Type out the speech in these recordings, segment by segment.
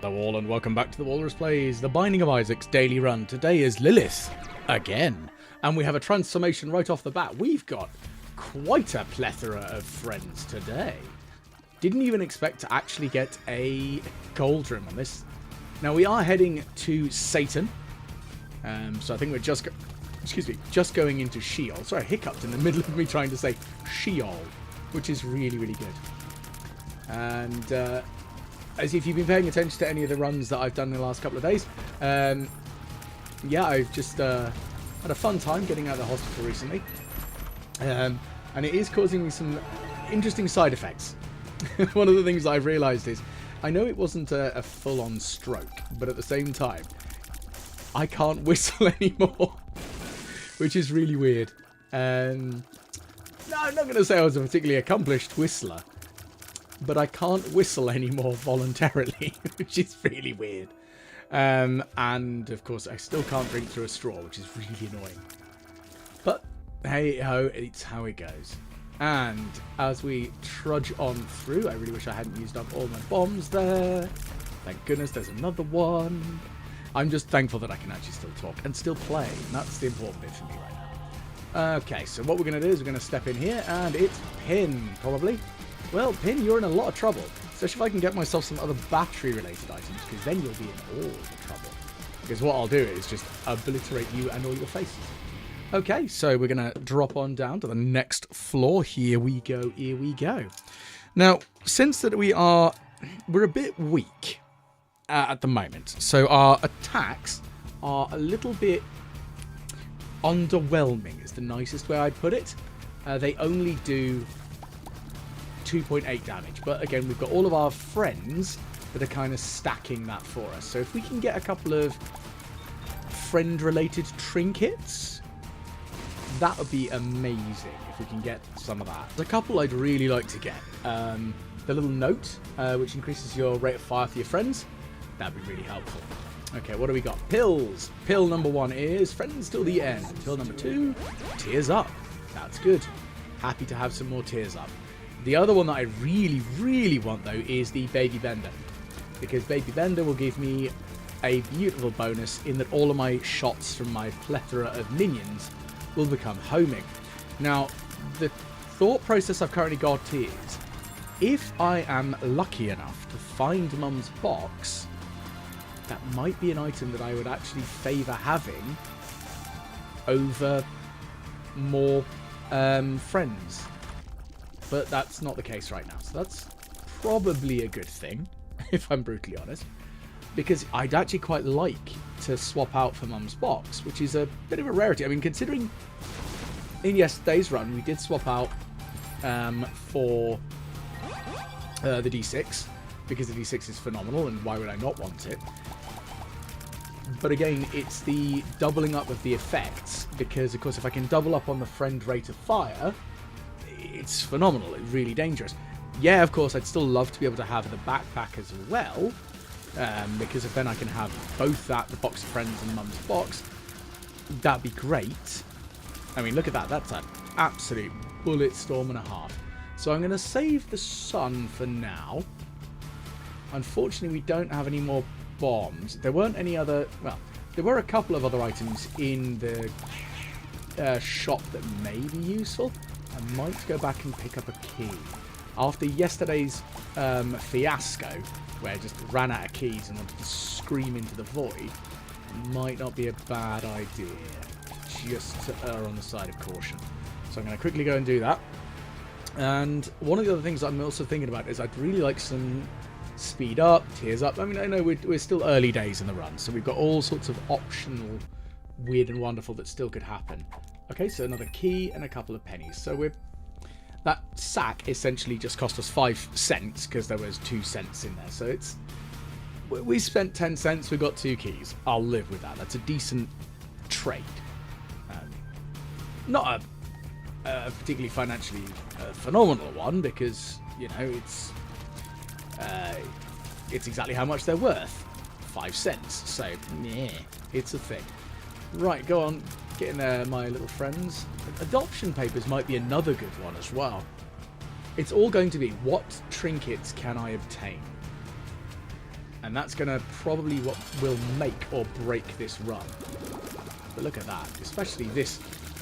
Hello all and welcome back to the Walrus Plays, the Binding of Isaac's daily run. Today is Lilith, again. And we have a transformation right off the bat. We've got quite a plethora of friends today. Didn't even expect to actually get a gold rim on this. Now we are heading to Satan. So I think we're just going into Sheol. Sorry, I hiccuped in the middle of me trying to say Sheol, which is really, really good. And as if you've been paying attention to any of the runs that I've done in the last couple of days, yeah, I've just had a fun time getting out of the hospital recently. And it is causing me some interesting side effects. One of the things I've realised is, I know it wasn't a full-on stroke, but at the same time, I can't whistle anymore, which is really weird. No, I'm not going to say I was a particularly accomplished whistler, but I can't whistle anymore voluntarily, which is really weird. And, of course, I still can't drink through a straw, which is really annoying. But, hey-ho, it's how it goes. And as we trudge on through, I really wish I hadn't used up all my bombs there. Thank goodness there's another one. I'm just thankful that I can actually still talk and still play. And that's the important bit for me right now. Okay, so what we're going to do is we're going to step in here, and it's Pin, probably. Well, Pin, you're in a lot of trouble. Especially if I can get myself some other battery-related items, because then you'll be in all the trouble. Because what I'll do is just obliterate you and all your faces. Okay, so we're going to drop on down to the next floor. Here we go, here we go. Now, since that we're a bit weak at the moment, so our attacks are a little bit underwhelming, is the nicest way I'd put it. They only do 2.8 damage, but again, we've got all of our friends that are kind of stacking that for us. So if we can get a couple of friend-related trinkets, that would be amazing if we can get some of that. There's a couple I'd really like to get. The little note, which increases your rate of fire for your friends. That'd be really helpful. Okay, what do we got? Pills. Pill number 1 is friends till the end. Pill number 2, tears up. That's good. Happy to have some more tears up. The other one that I really, really want, though, is the Baby Bender. Because Baby Bender will give me a beautiful bonus in that all of my shots from my plethora of minions will become homing. Now, the thought process I've currently got is, if I am lucky enough to find Mum's box, that might be an item that I would actually favour having over more friends. But that's not the case right now. So that's probably a good thing, if I'm brutally honest. Because I'd actually quite like to swap out for Mum's box, which is a bit of a rarity. I mean, considering in yesterday's run, we did swap out for the D6, because the D6 is phenomenal, and why would I not want it? But again, it's the doubling up of the effects, because, of course, if I can double up on the friend rate of fire, it's phenomenal. It's really dangerous. Yeah, of course, I'd still love to be able to have the backpack as well, because if then I can have both that, the box of friends and Mum's box, that'd be great. I mean, look at that. That's an absolute bullet storm and a half. So I'm going to save the sun for now. Unfortunately, we don't have any more bombs. There weren't any other... Well, there were a couple of other items in the shop that may be useful. I might go back and pick up a key. After yesterday's fiasco, where I just ran out of keys and wanted to scream into the void, might not be a bad idea, just to err on the side of caution. So I'm going to quickly go and do that. And one of the other things I'm also thinking about is I'd really like some speed up, tears up. I mean, I know we're still early days in the run, so we've got all sorts of optional weird and wonderful that still could happen. Okay, so another key and a couple of pennies. So that sack essentially just cost us 5 cents because there was 2 cents in there. So we spent 10 cents, we got 2 keys. I'll live with that. That's a decent trade. Not a particularly financially phenomenal one, because, you know, it's exactly how much they're worth. 5 cents. So, yeah, it's a thing. Right, go on. Get in there, my little friends. Adoption papers might be another good one as well. It's all going to be, what trinkets can I obtain? And that's going to probably what will make or break this run. But look at that. Especially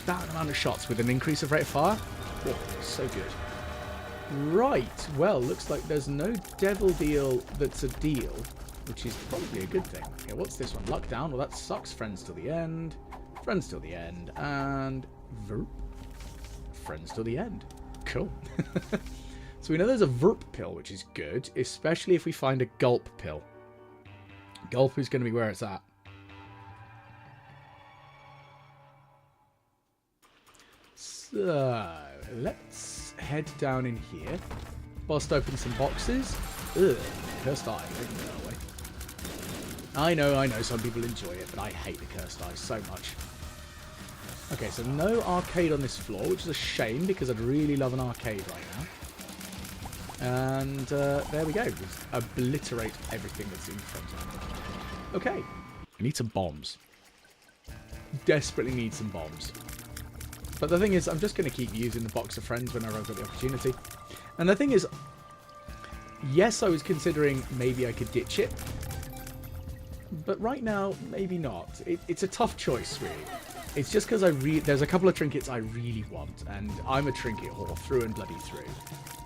that amount of shots with an increase of rate of fire. Oh, so good. Right. Well, looks like there's no devil deal that's a deal, which is probably a good thing. Okay, what's this one? Luck down. Well, that sucks. Friends till the end. Friends till the end. And... friends till the end. Cool. So we know there's a Verp pill, which is good, especially if we find a Gulp pill. Gulp is going to be where it's at. So, let's head down in here. Bust open some boxes. Ugh, cursed eye. I know, some people enjoy it, but I hate the cursed eye so much. Okay, so no arcade on this floor, which is a shame, because I'd really love an arcade right now. And there we go. Just obliterate everything that's in front of me. Okay. I need some bombs. Desperately need some bombs. But the thing is, I'm just going to keep using the box of friends whenever I've got the opportunity. And the thing is, yes, I was considering maybe I could ditch it. But right now, maybe not. It's a tough choice, really. It's just because there's a couple of trinkets I really want, and I'm a trinket whore through and bloody through.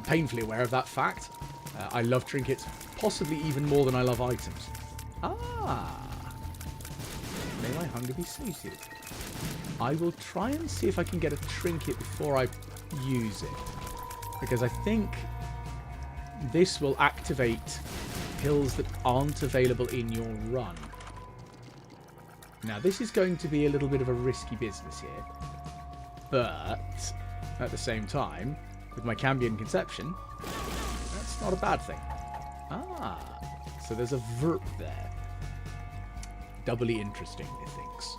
Painfully aware of that fact. I love trinkets, possibly even more than I love items. Ah! May my hunger be sated. I will try and see if I can get a trinket before I use it, because I think this will activate pills that aren't available in your run. Now, this is going to be a little bit of a risky business here, but at the same time, with my Cambion Conception, that's not a bad thing. Ah, so there's a Verp there. Doubly interesting, methinks.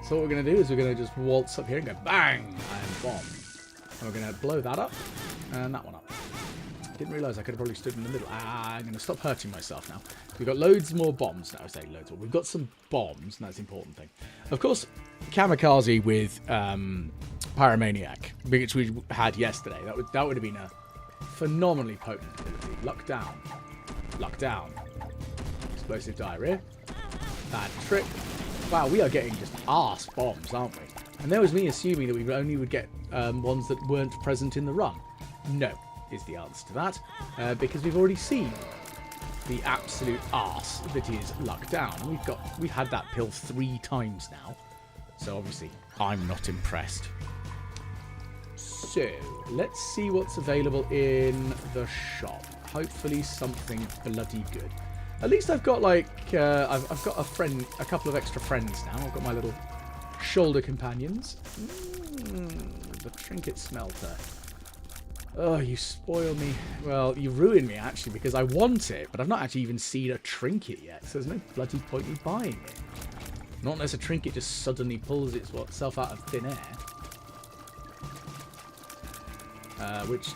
So what we're going to do is we're going to just waltz up here and go bang, and bomb. And we're going to blow that up, and that one up. Didn't realise I could have probably stood in the middle. I'm going to stop hurting myself now. We've got loads more bombs now. I say loads more. We've got some bombs, and that's the important thing. Of course, Kamikaze with Pyromaniac, which we had yesterday. That would have been a phenomenally potent ability. Luck down. Luck down. Explosive diarrhea. Bad trick. Wow, we are getting just arse bombs, aren't we? And there was me assuming that we only would get ones that weren't present in the run. No. Is the answer to that, because we've already seen the absolute arse that is luck down. We've had that pill 3 times now, so obviously I'm not impressed. So let's see what's available in the shop. Hopefully something bloody good. At least I've got like I've got a couple of extra friends now. I've got my little shoulder companions. The trinket smelter. Oh, you spoil me. Well, you ruin me, actually, because I want it, but I've not actually even seen a trinket yet, so there's no bloody point in buying it. Not unless a trinket just suddenly pulls itself out of thin air. Which,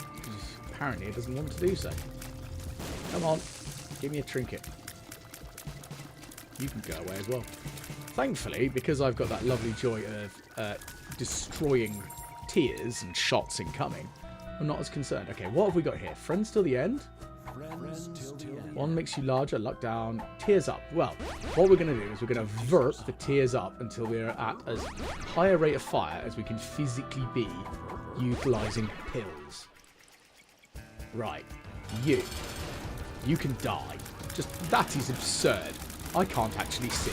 apparently, it doesn't want to do so. Come on, give me a trinket. You can go away as well. Thankfully, because I've got that lovely joy of destroying tears and shots incoming, I'm not as concerned. Okay, what have we got here? Friends till the end. Friends till the end. One makes you larger, luck down, tears up. Well, what we're going to do is we're going to Verp the tears up until we're at as high a rate of fire as we can physically be utilising pills. Right. You can die. Just, that is absurd. I can't actually see.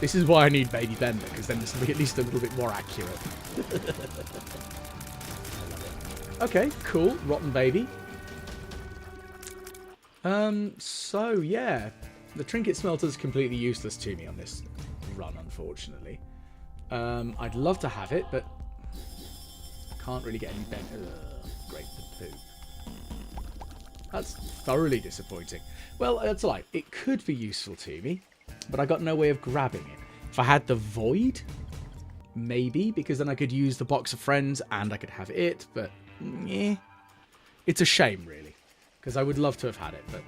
This is why I need Baby Bender, because then this will be at least a little bit more accurate. Okay, cool. Rotten baby. So, yeah. The trinket smelter is completely useless to me on this run, unfortunately. I'd love to have it, but I can't really get any better. Great for poop. That's thoroughly disappointing. Well, that's all right. It could be useful to me, but I got no way of grabbing it. If I had the void, maybe, because then I could use the box of friends and I could have it, but... yeah, it's a shame, really, because I would love to have had it, but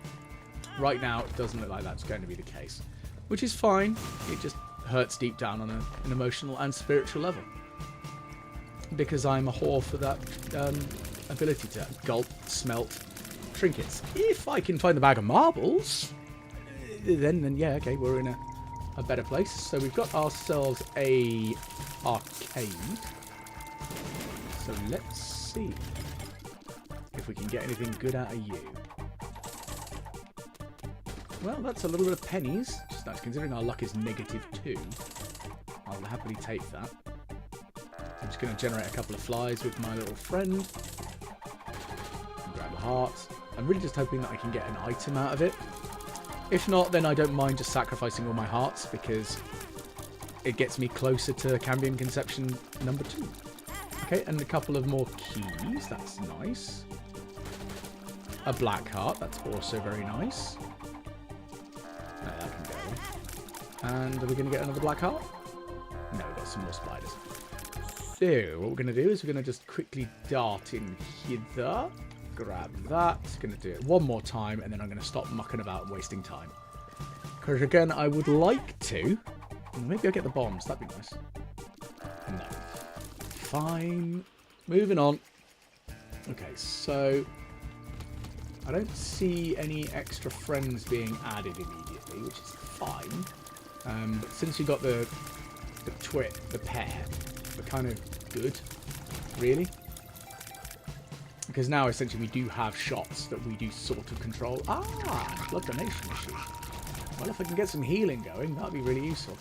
right now it doesn't look like that's going to be the case, which is fine. It just hurts deep down on an emotional and spiritual level, because I'm a whore for that ability to gulp, smelt trinkets. If I can find the bag of marbles, then yeah, okay, we're in a better place. So we've got ourselves a arcade. So let's see if we can get anything good out of you. Well, that's a little bit of pennies. Just nice, considering our luck is -2. I'll happily take that. I'm just going to generate a couple of flies with my little friend. Grab a heart. I'm really just hoping that I can get an item out of it. If not, then I don't mind just sacrificing all my hearts, because it gets me closer to Cambion Conception number 2. Okay, and a couple of more keys. That's nice. A black heart. That's also very nice. That can go. And are we going to get another black heart? No, we've got some more spiders. So, what we're going to do is we're going to just quickly dart in hither. Grab that. Going to do it one more time, and then I'm going to stop mucking about and wasting time. Because again, I would like to. Maybe I'll get the bombs. That'd be nice. No. Fine. Moving on. Okay, so I don't see any extra friends being added immediately, which is fine. But since we got the pair, we're kind of good, really. Because now, essentially, we do have shots that we do sort of control. Ah, blood donation machine. Well, if I can get some healing going, that'd be really useful.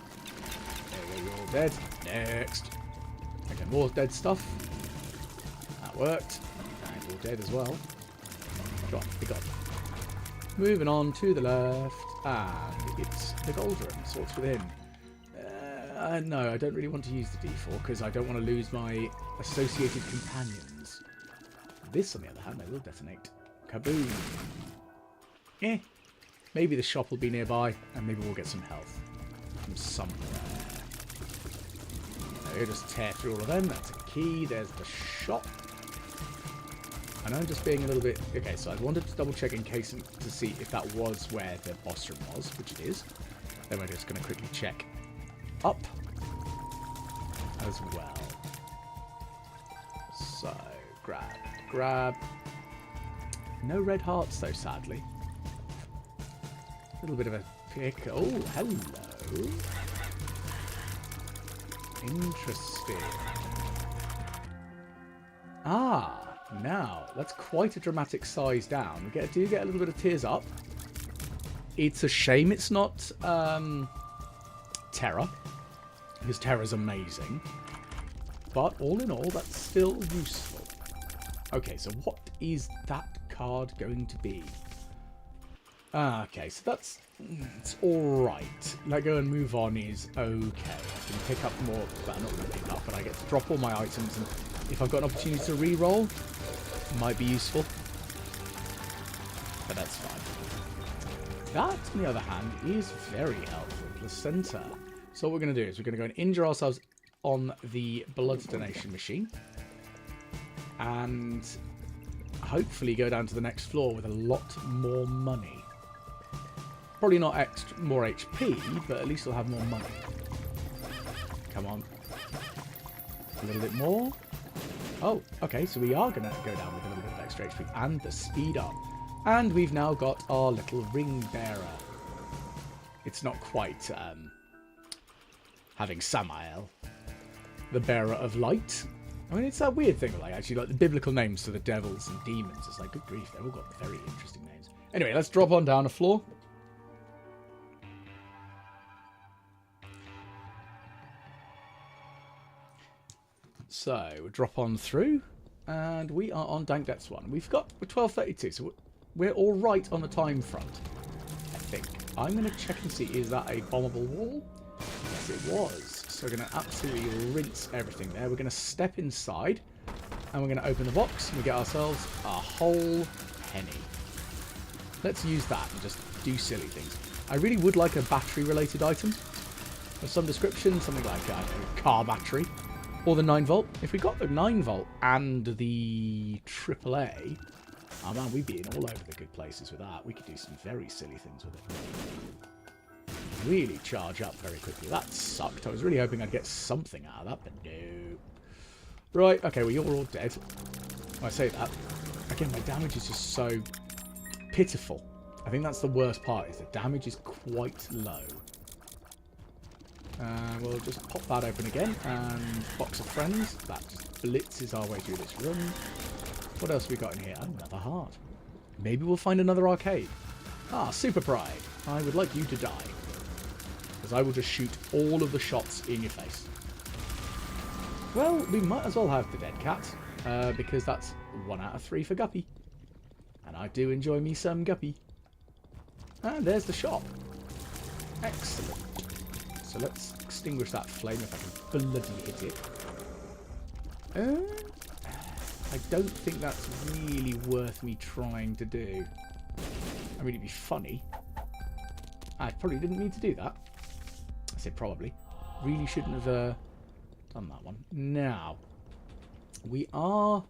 There we go, you're all dead. Next. Okay, more dead stuff. That worked. And you're dead as well. Go on, be gone. Moving on to the left. And it's the gold room. So what's within? No, I don't really want to use the D4 because I don't want to lose my associated companions. This, on the other hand, I will detonate. Kaboom. Eh. Maybe the shop will be nearby, and maybe we'll get some health from somewhere. We'll just tear through all of them. That's a key. There's the shop. And I'm just being a little bit... Okay, so I wanted to double check in case to see if that was where the boss room was, which it is. Then we're just going to quickly check up as well. So, grab. No red hearts, though, sadly. A little bit of a pick. Oh, hello. Interesting. Ah, now, that's quite a dramatic size down. We do get a little bit of tears up. It's a shame it's not Terra, because Terra's amazing. But all in all, that's still useful. Okay, so what is that card going to be? Okay, so that's... It's alright. Let go and move on is okay. I can pick up more... Well, not really pick up, but I get to drop all my items, and if I've got an opportunity to re-roll, it might be useful. But that's fine. That, on the other hand, is very helpful. Placenta. So what we're going to do is we're going to go and injure ourselves on the blood donation machine. And hopefully go down to the next floor with a lot more money. Probably not more HP, but at least we'll have more money. Come on. A little bit more. Oh, okay, so we are going to go down with a little bit of extra HP. And the speed up. And we've now got our little ring bearer. It's not quite having Samael, the bearer of light. I mean, it's that weird thing, like, actually, like, the biblical names for the devils and demons. It's like, good grief, they've all got very interesting names. Anyway, let's drop on down the floor. So, we'll drop on through, and we are on Dank Depths 1. We're 12:32, so we're all right on the time front, I think. I'm going to check and see, is that a bombable wall? Yes, it was. So we're going to absolutely rinse everything there. We're going to step inside, and we're going to open the box, and we get ourselves a whole penny. Let's use that and just do silly things. I really would like a battery-related item of some description, something like a car battery, or the 9-volt. If we got the 9-volt and the AAA, oh man, we'd be in all over the good places with that. We could do some very silly things with it. Really charge up very quickly. That sucked. I was really hoping I'd get something out of that, but no. Right, okay, well, you're all dead. When I say that, again, my damage is just so pitiful. I think that's the worst part, is the damage is quite low. We'll just pop that open again, and box of friends. That just blitzes our way through this room. What else have we got in here? Another heart. Maybe we'll find another arcade. Ah, Super Pride. I would like you to die. Because I will just shoot all of the shots in your face. Well, we might as well have the dead cat, because that's 1 out of 3 for Guppy. And I do enjoy me some Guppy. And there's the shop. Excellent. So let's extinguish that flame if I can bloody hit it. I don't think that's really worth me trying to do. I mean, it'd be funny. I probably didn't mean to do that. I said probably. Really shouldn't have done that one. Now, we are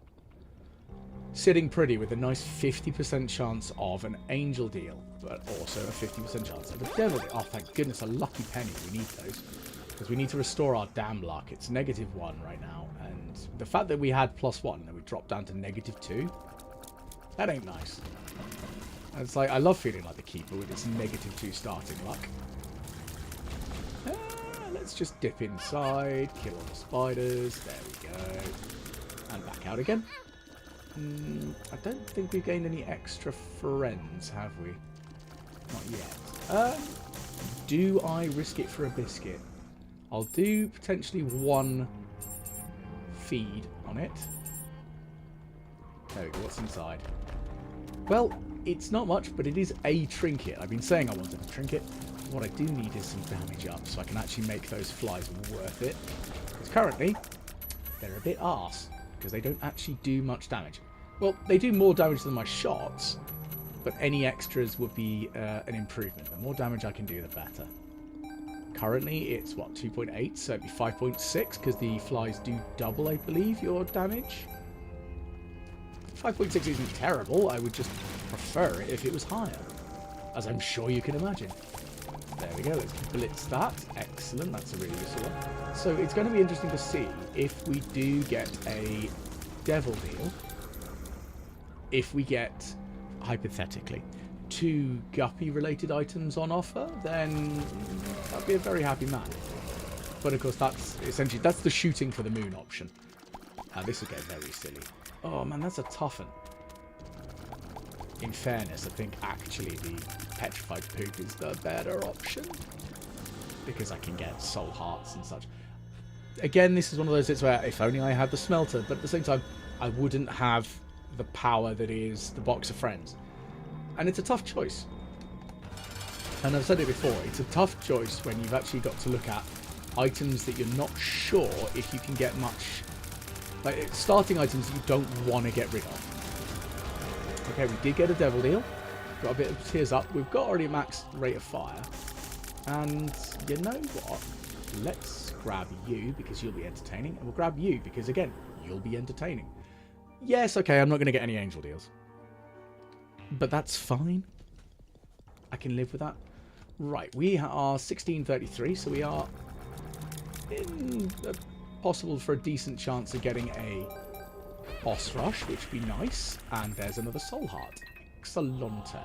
sitting pretty with a nice 50% chance of an angel deal, but also a 50% chance of a devil deal. Oh, thank goodness, a lucky penny. We need those. Because we need to restore our damn luck. It's -1 right now. And the fact that we had +1 and we dropped down to -2, that ain't nice. And it's like, I love feeling like the keeper with its -2 starting luck. Let's just dip inside, kill all the spiders. There we go. And back out again. I don't think we've gained any extra friends, have we? Not yet. Do I risk it for a biscuit? I'll do potentially 1 feed on it. There we go. What's inside? Well, it's not much, but it is a trinket. I've been saying I wanted a trinket. What I do need is some damage up, so I can actually make those flies worth it. Because currently, they're a bit arse, because they don't actually do much damage. Well, they do more damage than my shots, but any extras would be an improvement. The more damage I can do, the better. Currently, it's, what, 2.8, so it'd be 5.6, because the flies do double, I believe, your damage. 5.6 isn't terrible. I would just prefer it if it was higher, as I'm sure you can imagine. There we go. Let's blitz that. Excellent. That's a really useful one. So it's going to be interesting to see if we do get a devil deal. If we get, hypothetically, 2 Guppy-related items on offer, then I'll be a very happy man. But of course, that's essentially, that's the shooting for the moon option. This will get very silly. Oh man, that's a tough one. In fairness, I think actually the petrified poop is the better option, because I can get soul hearts and such. Again, this is one of those bits where if only I had the smelter, but at the same time, I wouldn't have the power that is the box of friends. And it's a tough choice. And I've said it before, it's a tough choice when you've actually got to look at items that you're not sure if you can get much, like starting items that you don't want to get rid of. Okay, we did get a devil deal. Got a bit of tears up. We've got already a max rate of fire. And you know what? Let's grab you because you'll be entertaining. And we'll grab you because, again, you'll be entertaining. Yes, okay, I'm not going to get any angel deals. But that's fine. I can live with that. Right, we are 1633, so we are in possible for a decent chance of getting a boss rush, which would be nice. And there's another soul heart. Excellente.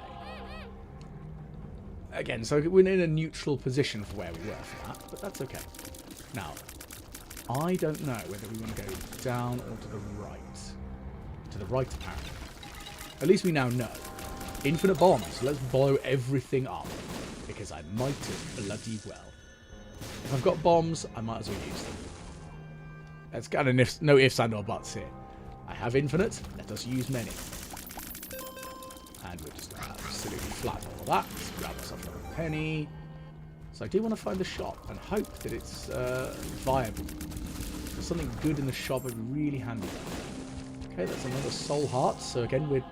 Again, so we're in a neutral position for where we were for that, but that's okay. Now, I don't know whether we want to go down or to the right. To the right, apparently. At least we now know. Infinite bombs. Let's blow everything up. Because I might as bloody well. If I've got bombs, I might as well use them. There's kind of no ifs and or buts here. I have infinite. Let us use many. And we're just absolutely flat all of that. Let's grab ourselves another penny. So I do want to find the shop and hope that it's viable. There's something good in the shop would be really handy. Okay, that's another soul heart. So again, we're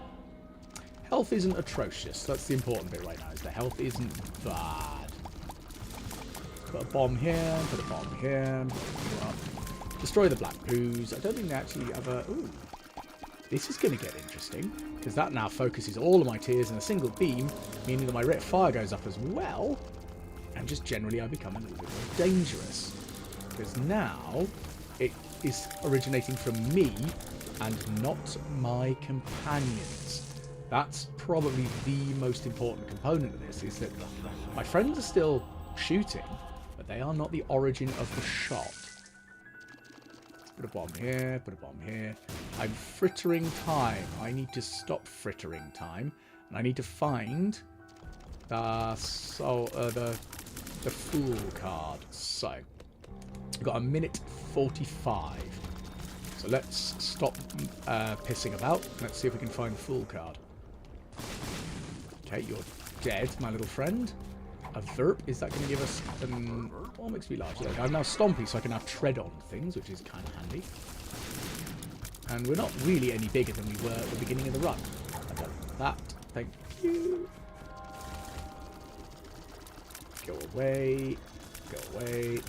health isn't atrocious. That's the important bit right now, is the health isn't bad. Put a bomb here, put a bomb here. Destroy the black poos. I don't think they actually have a... Ooh. This is going to get interesting, because that now focuses all of my tears in a single beam, meaning that my rate of fire goes up as well, and just generally I become a little bit more dangerous. Because now it is originating from me and not my companions. That's probably the most important component of this, is that my friends are still shooting, but they are not the origin of the shot. Put a bomb here, put a bomb here. I'm frittering time. I need to stop frittering time, and I need to find the fool card. So, I've got a minute 45. So let's stop pissing about. Let's see if we can find the fool card. Okay, you're dead, my little friend. A verp, is that going to give us what makes me large? Look, I'm now stompy, so I can now tread on things, which is kind of handy. And we're not really any bigger than we were at the beginning of the run. I've done that. Thank you. Go away. Go away.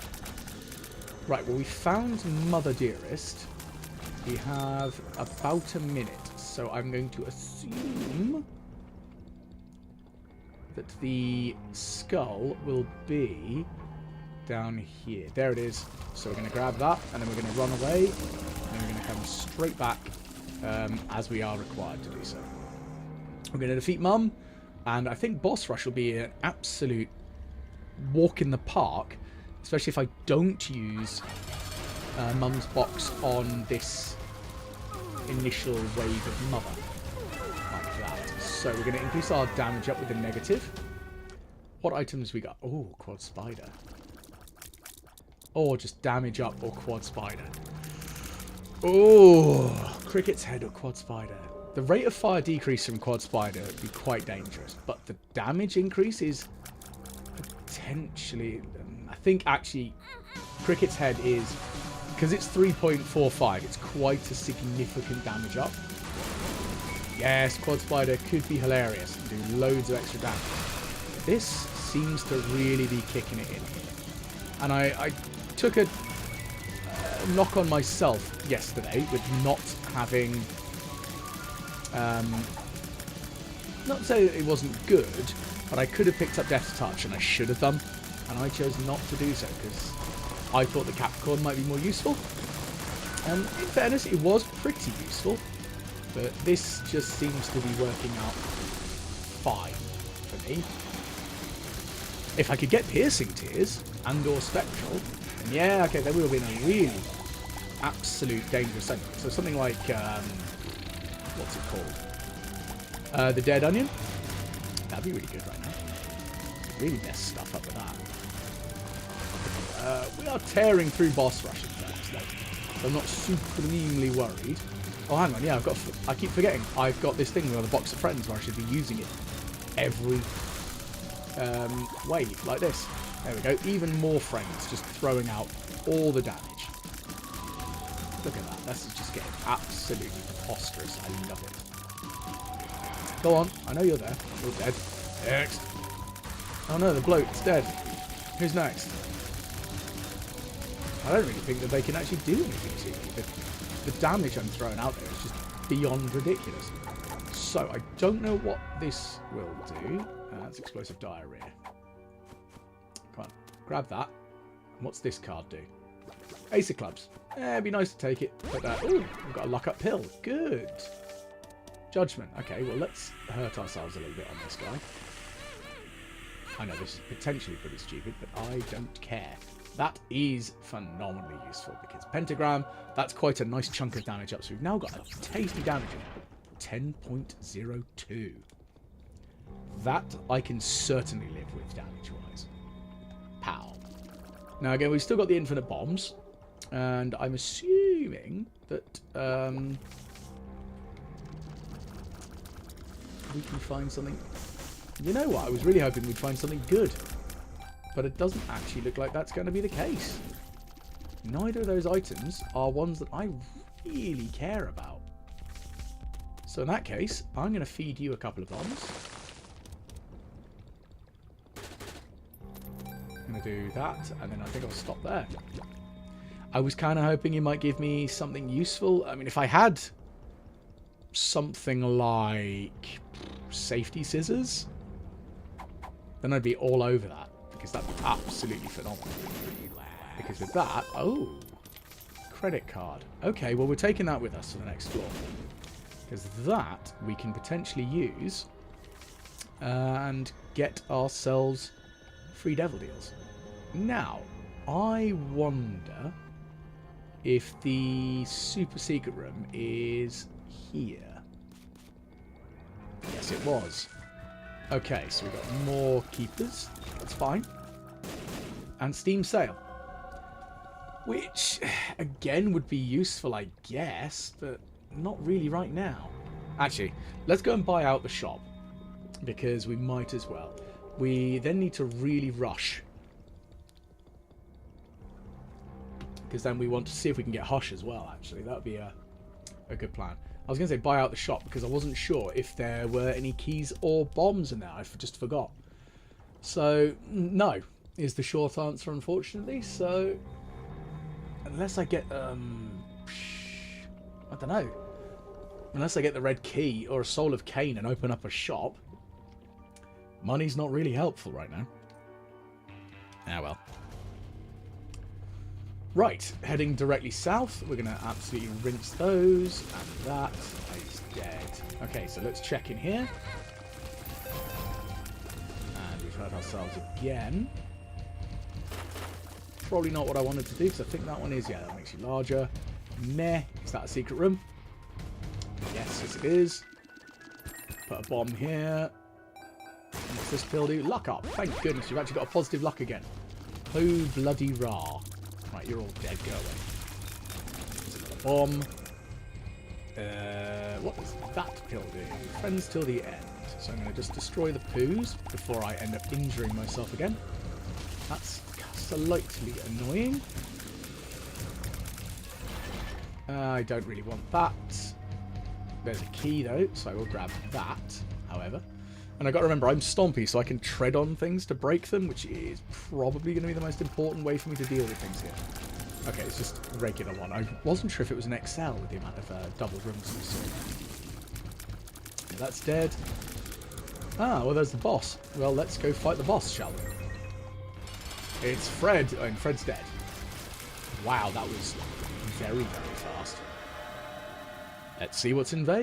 Right, well, we found Mother Dearest. We have about a minute, so I'm going to assume that the skull will be down here. There it is. So we're going to grab that, and then we're going to run away, and then we're going to come straight back as we are required to do so. We're going to defeat Mum, and I think Boss Rush will be an absolute walk in the park, especially if I don't use Mum's box on this initial wave of Mother. Like that. So we're going to increase our damage up with the negative. What items we got? Oh, quad spider. Or just damage up or quad spider. Oh, cricket's head or quad spider. The rate of fire decrease from quad spider would be quite dangerous, but the damage increase is potentially... I think actually cricket's head is... Because it's 3.45, it's quite a significant damage up. Yes, quad spider could be hilarious and do loads of extra damage. This seems to really be kicking it in here. And I took a knock on myself yesterday with not having... not to say that it wasn't good, but I could have picked up Death's Touch, and I should have done. And I chose not to do so, because I thought the Capricorn might be more useful. And in fairness, it was pretty useful. But this just seems to be working out fine for me. If I could get Piercing Tears and or Spectral, then yeah, okay, then we will be in a really absolute dangerous zone. So something like, what's it called? The Dead Onion? That'd be really good right now. Really mess stuff up with that. We are tearing through boss rush in fact, so I'm not supremely worried. Oh, hang on, yeah, I keep forgetting. I've got this thing with a box of friends where I should be using it every wave, like this. There we go. Even more friends, just throwing out all the damage. Look at that. This is just getting absolutely preposterous. I love it. Go on. I know you're there. You're dead. Next. Oh no, the bloke's dead. Who's next? I don't really think that they can actually do anything to me. The damage I'm throwing out there is just beyond ridiculous. So, I don't know what this will do. That's explosive diarrhea. Come on, grab that. And what's this card do? Ace of Clubs. It'd be nice to take it. But, ooh, we've got a luck up pill. Good. Judgment. Okay, well, let's hurt ourselves a little bit on this guy. I know this is potentially pretty stupid, but I don't care. That is phenomenally useful because Pentagram, that's quite a nice chunk of damage up. So we've now got a tasty damage of 10.02. That I can certainly live with damage-wise. Pow. Now again, we've still got the infinite bombs. And I'm assuming that we can find something... You know what? I was really hoping we'd find something good. But it doesn't actually look like that's going to be the case. Neither of those items are ones that I really care about. So in that case, I'm going to feed you a couple of bombs. I'm going to do that, and then I think I'll stop there. I was kind of hoping you might give me something useful. I mean, if I had something like safety scissors, then I'd be all over that. Because that'd be absolutely phenomenal. Because with that... Oh! Credit card. Okay, well, we're taking that with us to the next floor. Because that we can potentially use and get ourselves free devil deals. Now, I wonder if the super secret room is here. Yes, it was. Okay, so we've got more keepers. That's fine. And Steam Sale. Which, again, would be useful, I guess, but not really right now. Actually, let's go and buy out the shop, because we might as well. We then need to really rush, because then we want to see if we can get Hush as well, actually. That would be a good plan. I was going to say buy out the shop, because I wasn't sure if there were any keys or bombs in there. I just forgot. So, no, is the short answer, unfortunately. So, unless I get, I don't know. Unless I get the red key or a Soul of Cain and open up a shop, money's not really helpful right now. Ah, well. Right, heading directly south. We're going to absolutely rinse those. And that is dead. Okay, so let's check in here. And we've hurt ourselves again. Probably not what I wanted to do, because I think that one is, yeah, that makes you larger. Meh. Is that a secret room? Yes, yes it is. Put a bomb here. What's this pill do? Luck up. Thank goodness, you've actually got a positive luck again. Oh, bloody rah. Right, you're all dead, go away. There's another bomb. What does that pill do? Friends till the end. So I'm going to just destroy the poos before I end up injuring myself again. That's slightly annoying. I don't really want that. There's a key though, so I will grab that, however. And I got to remember, I'm Stompy, so I can tread on things to break them, which is probably going to be the most important way for me to deal with things here. Okay, it's just a regular one. I wasn't sure if it was an XL with the amount of double rooms we saw. Okay, that's dead. Ah, well, there's the boss. Well, let's go fight the boss, shall we? It's Fred, and Fred's dead. Wow, that was very, very fast. Let's see what's involved.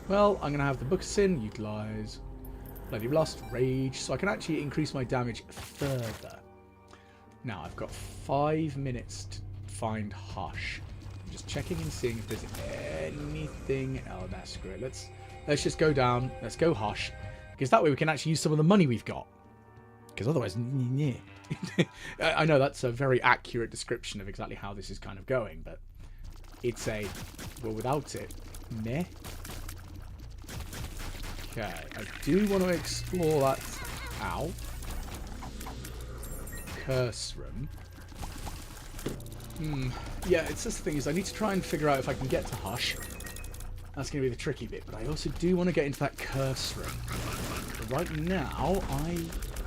Well, I'm going to have the Book of Sin, utilise Bloody Lust, Rage, so I can actually increase my damage further. Now, I've got 5 minutes to find Hush. I'm just checking and seeing if there's anything. Oh, that's great. Let's just go down. Let's go Hush, because that way we can actually use some of the money we've got. Because otherwise, I know that's a very accurate description of exactly how this is kind of going, but it's well, without it, meh. Okay, I do want to explore that. Ow. Curse room. Yeah, it's just the thing is I need to try and figure out if I can get to Hush. That's going to be the tricky bit, but I also do want to get into that curse room. But right now, I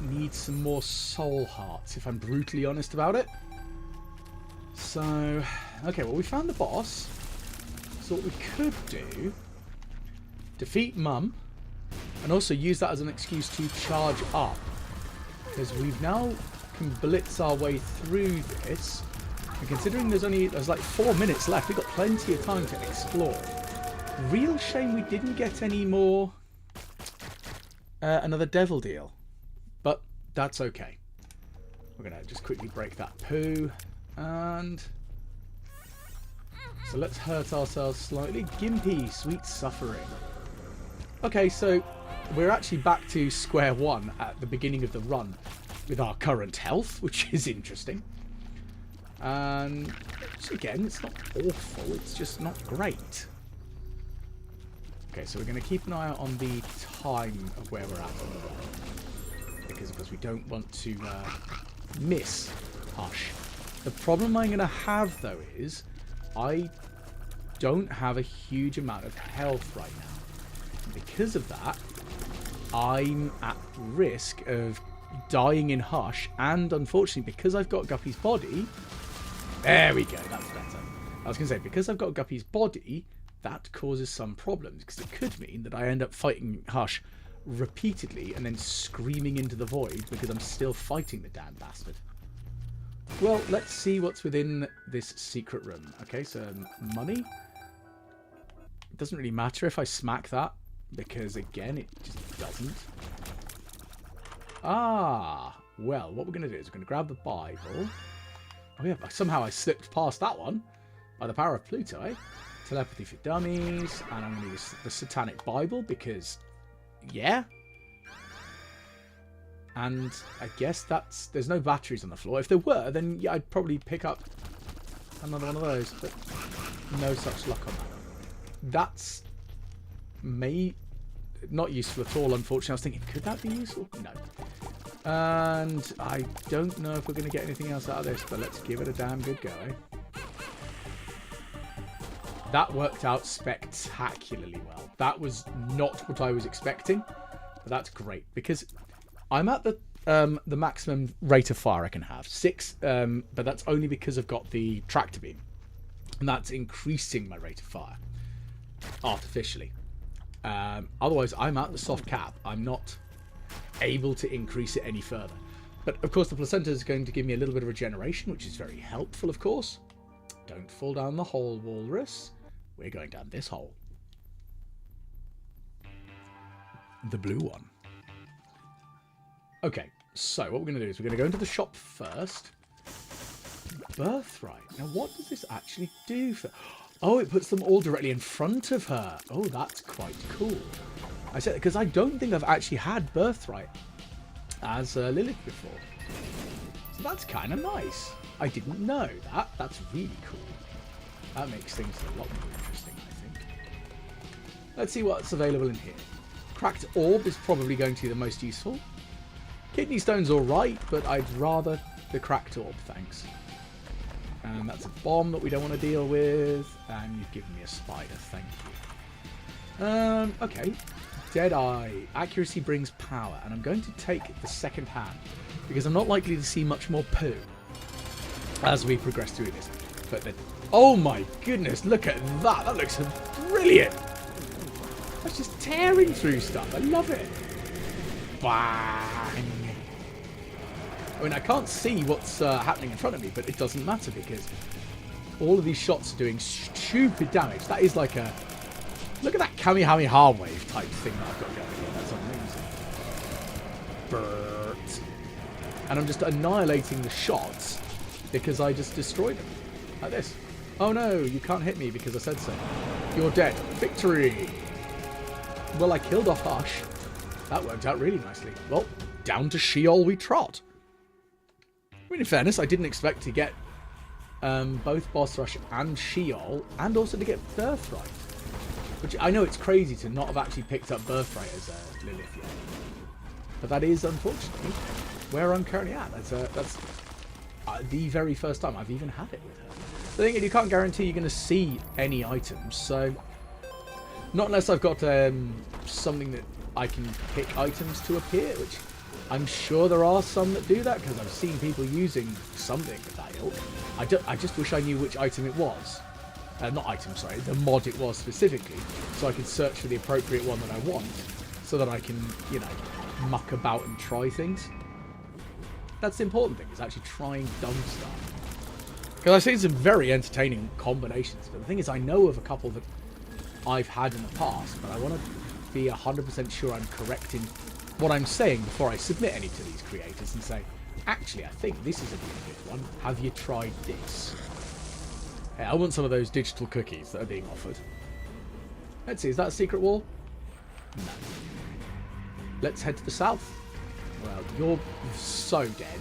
need some more soul hearts, if I'm brutally honest about it. So, okay, well, we found the boss. So what we could do, defeat Mum, and also use that as an excuse to charge up. Because we've now can blitz our way through this. And considering there's like 4 minutes left, we've got plenty of time to explore. Real shame we didn't get any more another devil deal. But that's okay. We're going to just quickly break that poo. And so let's hurt ourselves slightly. Gimpy, sweet suffering. Okay, so we're actually back to square one at the beginning of the run with our current health, which is interesting. And again, it's not awful, it's just not great. Okay, so we're going to keep an eye out on the time of where we're at on the run, because of course we don't want to miss Hush. The problem I'm going to have, though, is I don't have a huge amount of health right now. And because of that, I'm at risk of dying in Hush, and unfortunately, because I've got Guppy's body... There we go, that's better. I was going to say, because I've got Guppy's body, that causes some problems, because it could mean that I end up fighting Hush repeatedly and then screaming into the void because I'm still fighting the damn bastard. well, let's see what's within this secret room. Okay, so money. It doesn't really matter if I smack that, because, again, it just doesn't. Ah, well, what we're going to do is we're going to grab the Bible. Oh, yeah, somehow I slipped past that one by the power of Pluto, eh? Telepathy for Dummies, and I'm going to use the Satanic Bible, because, yeah. And I guess there's no batteries on the floor. If there were, then yeah, I'd probably pick up another one of those, but no such luck on that. That's not useful at all, unfortunately. I was thinking, could that be useful? No. And I don't know if we're going to get anything else out of this, but let's give it a damn good go, eh? That worked out spectacularly well. That was not what I was expecting, but that's great, because I'm at the maximum rate of fire I can have. 6, but that's only because I've got the tractor beam. And that's increasing my rate of fire. Artificially. Otherwise, I'm at the soft cap. I'm not able to increase it any further. But, of course, the placenta is going to give me a little bit of regeneration, which is very helpful, of course. Don't fall down the hole, Walrus. We're going down this hole. The blue one. Okay, so what we're going to do is we're going to go into the shop first. Birthright. Now, what does this actually do for... Oh, it puts them all directly in front of her. Oh, that's quite cool. I said, because I don't think I've actually had Birthright as Lilith before. So that's kind of nice. I didn't know that. That's really cool. That makes things a lot more interesting, I think. Let's see what's available in here. Cracked Orb is probably going to be the most useful. Kidney Stone's alright, but I'd rather the Cracked Orb, thanks. And that's a bomb that we don't want to deal with. And you've given me a spider, thank you. Okay. Deadeye. Accuracy brings power. And I'm going to take the second hand, because I'm not likely to see much more poo as we progress through this. But the... Oh my goodness, look at that. That looks brilliant. That's just tearing through stuff. I love it. Bang. I mean, I can't see what's happening in front of me, but it doesn't matter, because all of these shots are doing stupid damage. That is like a... Look at that Kamehameha wave type thing that I've got going here. That's amazing. Bert. And I'm just annihilating the shots because I just destroyed them. Like this. Oh no, you can't hit me because I said so. You're dead. Victory! Well, I killed off Hush. That worked out really nicely. Well, down to Sheol we trot. I mean, in fairness, I didn't expect to get both Boss Rush and Sheol, and also to get Birthright. Which, I know it's crazy to not have actually picked up Birthright as Lilith yet. But that is, unfortunately, where I'm currently at. That's the very first time I've even had it with her. The thing is, you can't guarantee you're going to see any items, so... Not unless I've got something that I can pick items to appear, which I'm sure there are some that do that, because I've seen people using something of that ilk. I just wish I knew which item it was. Not item, sorry, the mod it was specifically, so I can search for the appropriate one that I want, so that I can, you know, muck about and try things. That's the important thing, is actually trying dumb stuff. Because I've seen some very entertaining combinations, but the thing is, I know of a couple that I've had in the past, but I want to be 100% sure I'm correct in what I'm saying before I submit any to these creators and say, actually, I think this is a really good one. Have you tried this? Hey, I want some of those digital cookies that are being offered. Let's see, is that a secret wall? No. Let's head to the south. Well, you're so dead.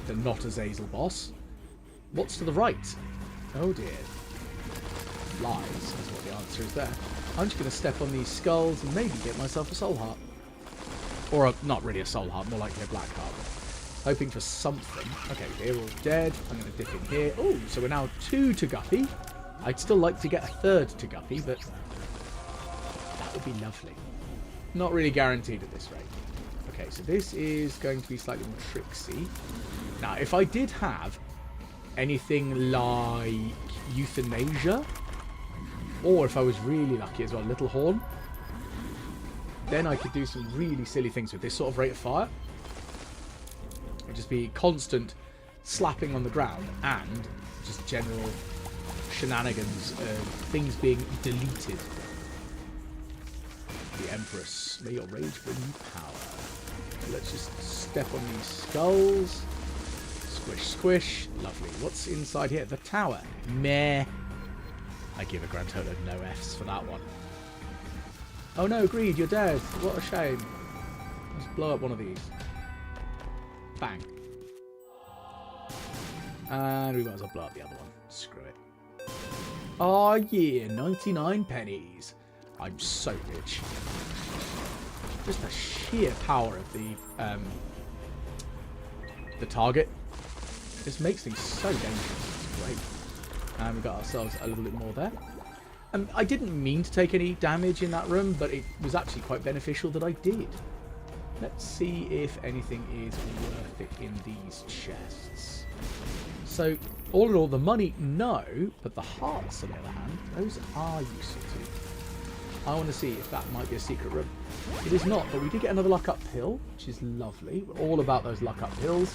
The not Azazel boss. What's to the right? Oh dear. Lies is what the answer is there. I'm just going to step on these skulls and maybe get myself a soul heart. Or not really a soul heart, more likely a black heart. Hoping for something. Okay, they're all dead. I'm going to dip in here. Oh, so we're now 2 to Guppy. I'd still like to get a 3rd to Guppy, but that would be lovely. Not really guaranteed at this rate. Okay, so this is going to be slightly more tricksy. Now, if I did have anything like euthanasia, or if I was really lucky as well, Little Horn, then I could do some really silly things with this sort of rate of fire. It'll just be constant slapping on the ground and just general shenanigans of things being deleted. The Empress, may your rage bring you power. Let's just step on these skulls. Squish, squish. Lovely. What's inside here? The tower. Meh. I give a grand total of no Fs for that one. Oh no, Greed, you're dead. What a shame. Let's blow up one of these. Bang. And we might as well blow up the other one. Screw it. Oh yeah, 99 pennies. I'm so rich. Just the sheer power of the target. This makes things so dangerous. It's great. And we got ourselves a little bit more there. I didn't mean to take any damage in that room, but it was actually quite beneficial that I did. Let's see if anything is worth it in these chests. So, all in all, the money, no, but the hearts, on the other hand, those are useful too. I want to see if that might be a secret room. It is not, but we did get another luck up pill, which is lovely. We're all about those luck up pills.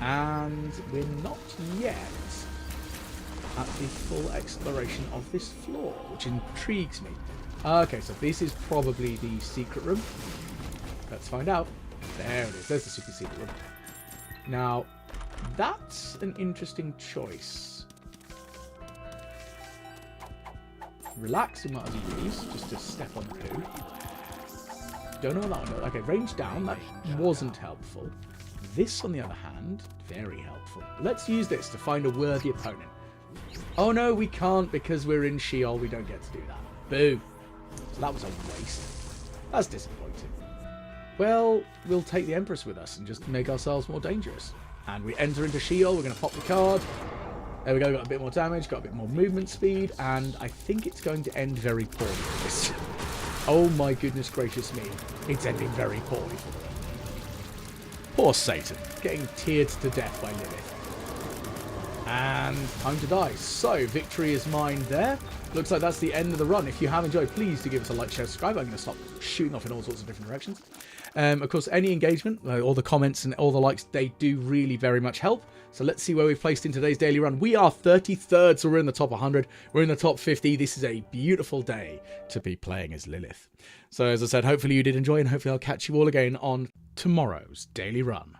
And we're not yet at the full exploration of this floor, which intrigues me. Okay, so this is probably the secret room. Let's find out. There it is. There's the super secret room. Now, that's an interesting choice. Relax, we might as well use, just to step on poo. Don't know what that one does. Okay, range down. That wasn't helpful. This, on the other hand, very helpful. Let's use this to find a worthy opponent. Oh no, we can't because we're in Sheol. We don't get to do that. Boo. So that was a waste. That's disappointing. Well, we'll take the Empress with us and just make ourselves more dangerous. And we enter into Sheol. We're going to pop the card. There we go. Got a bit more damage. Got a bit more movement speed. And I think it's going to end very poorly for this. Oh my goodness gracious me. It's ending very poorly. Poor Satan. Getting tiered to death by Lilith. And time to die. So, victory is mine there. Looks like that's the end of the run. If you have enjoyed, please do give us a like, share, subscribe. I'm going to stop shooting off in all sorts of different directions. Of course, any engagement, all the comments and all the likes, they do really very much help. So let's see where we've placed in today's daily run. We are 33rd, so we're in the top 100. We're in the top 50. This is a beautiful day to be playing as Lilith. So as I said, hopefully you did enjoy, and hopefully I'll catch you all again on tomorrow's daily run.